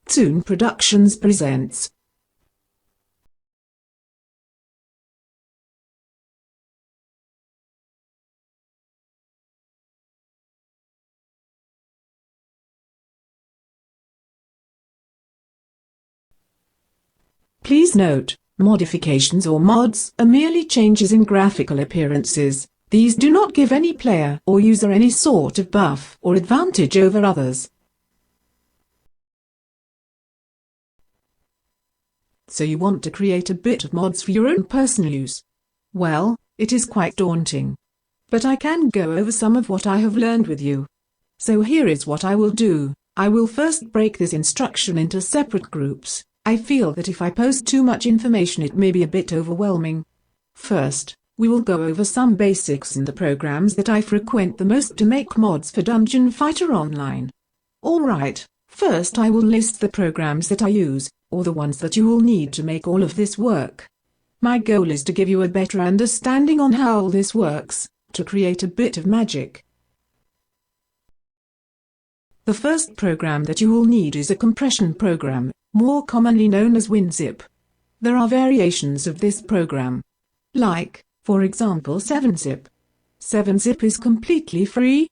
Toon Productions presents. Please note, modifications or mods are merely changes in graphical appearances. These do not give any player or user any sort of buff or advantage over others. So you want to create a bit of mods for your own personal use? Well, it is quite daunting. But I can go over some of what I have learned with you. So here is what I will do. I will first break this instruction into separate groups. I feel that if I post too much information it may be a bit overwhelming. First, we will go over some basics in the programs that I frequent the most to make mods for Dungeon Fighter Online. Alright, first I will list the programs that I use, or the ones that you will need to make all of this work. My goal is to give you a better understanding on how all this works, to create a bit of magic. The first program that you will need is a compression program, more commonly known as WinZip. There are variations of this program. Like, for example 7-Zip. 7-Zip is completely free.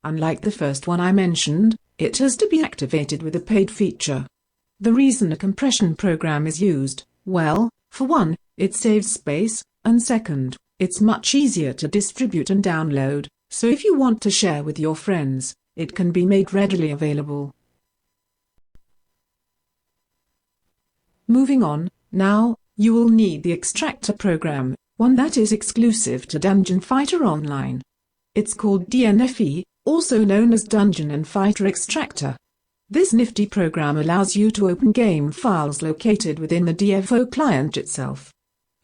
Unlike the first one I mentioned, it has to be activated with a paid feature. The reason a compression program is used, well, for one, it saves space, and second, it's much easier to distribute and download, so if you want to share with your friends, it can be made readily available. Moving on, now, you will need the Extractor program, one that is exclusive to Dungeon Fighter Online. It's called DNFE, also known as Dungeon & Fighter Extractor. This nifty program allows you to open game files located within the DFO client itself.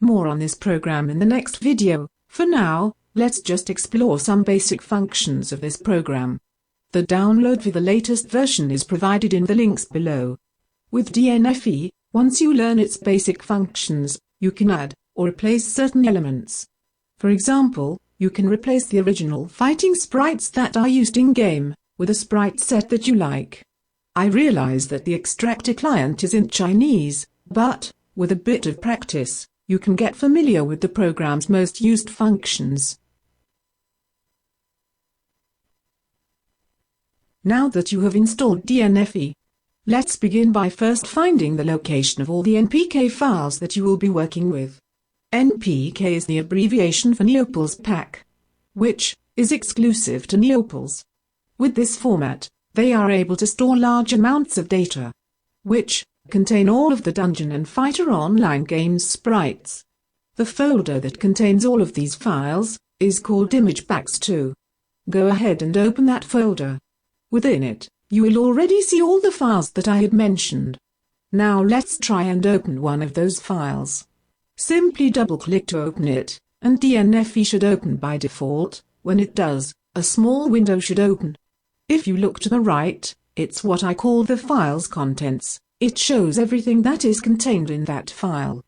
More on this program in the next video. For now, let's just explore some basic functions of this program. The download for the latest version is provided in the links below. With DNFE, once you learn its basic functions, you can add or replace certain elements. For example, you can replace the original fighting sprites that are used in-game with a sprite set that you like. I realize that the Extractor client is in Chinese, but, with a bit of practice, you can get familiar with the program's most used functions. Now that you have installed DNFE, let's begin by first finding the location of all the NPK files that you will be working with. NPK is the abbreviation for Neopals Pack, which is exclusive to Neopals. With this format, they are able to store large amounts of data, which contain all of the Dungeon & Fighter Online game's sprites. The folder that contains all of these files is called ImagePacks2. Go ahead and open that folder. Within it, you will already see all the files that I had mentioned. Now let's try and open one of those files. Simply double-click to open it, and DNFE should open by default. When it does, a small window should open. If you look to the right, it's what I call the file's contents. It shows everything that is contained in that file.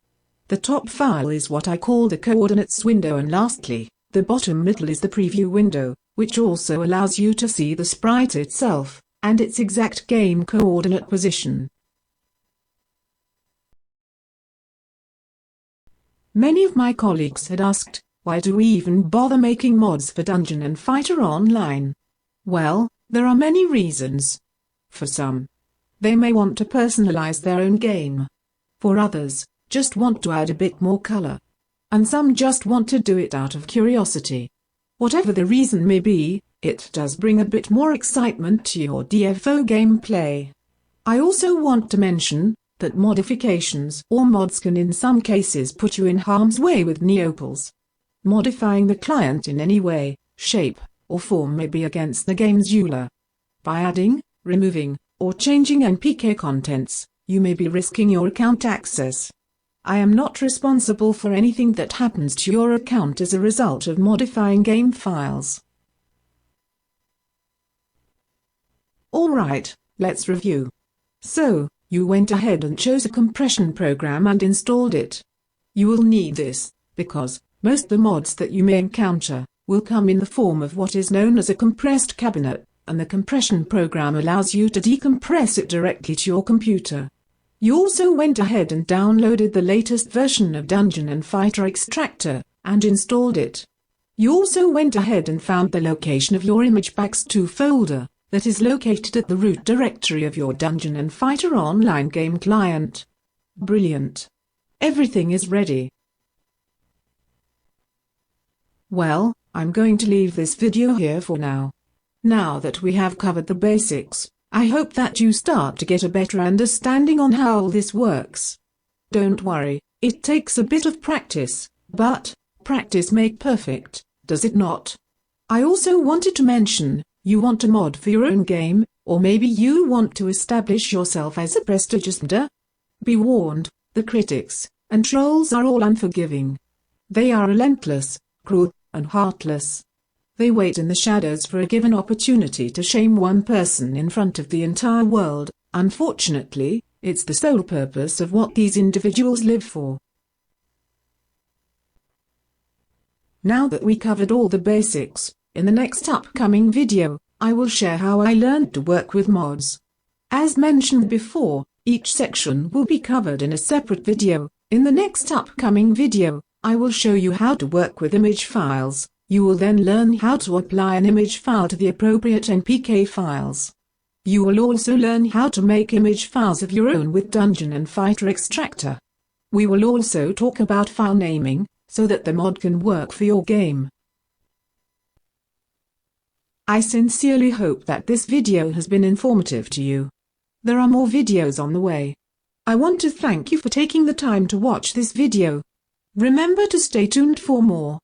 The top file is what I call the coordinates window, and lastly, the bottom middle is the preview window, which also allows you to see the sprite itself and its exact game coordinate position. Many of my colleagues had asked, why do we even bother making mods for Dungeon & Fighter Online? Well, there are many reasons. For some, they may want to personalize their own game. For others, just want to add a bit more color. And some just want to do it out of curiosity. Whatever the reason may be, it does bring a bit more excitement to your DFO gameplay. I also want to mention that modifications or mods can in some cases put you in harm's way with Neopals. Modifying the client in any way, shape, or form may be against the game's EULA. By adding, removing, or changing NPK contents, you may be risking your account access. I am not responsible for anything that happens to your account as a result of modifying game files. Alright, let's review. So, you went ahead and chose a compression program and installed it. You will need this, because most of the mods that you may encounter will come in the form of what is known as a compressed cabinet, and the compression program allows you to decompress it directly to your computer. You also went ahead and downloaded the latest version of Dungeon & Fighter Extractor and installed it. You also went ahead and found the location of your ImagePacks2 folder that is located at the root directory of your Dungeon & Fighter online game client. Brilliant. Everything is ready. Well, I'm going to leave this video here for now. Now that we have covered the basics, I hope that you start to get a better understanding on how all this works. Don't worry, it takes a bit of practice, but practice makes perfect, does it not? I also wanted to mention, you want a mod for your own game, or maybe you want to establish yourself as a prestigious modder? Be warned, the critics and trolls are all unforgiving. They are relentless, cruel, and heartless. They wait in the shadows for a given opportunity to shame one person in front of the entire world. Unfortunately, it's the sole purpose of what these individuals live for. Now that we covered all the basics, in the next upcoming video, I will share how I learned to work with mods. As mentioned before, each section will be covered in a separate video. In the next upcoming video, I will show you how to work with image files. You will then learn how to apply an image file to the appropriate NPK files. You will also learn how to make image files of your own with Dungeon & Fighter Extractor. We will also talk about file naming, so that the mod can work for your game. I sincerely hope that this video has been informative to you. There are more videos on the way. I want to thank you for taking the time to watch this video. Remember to stay tuned for more.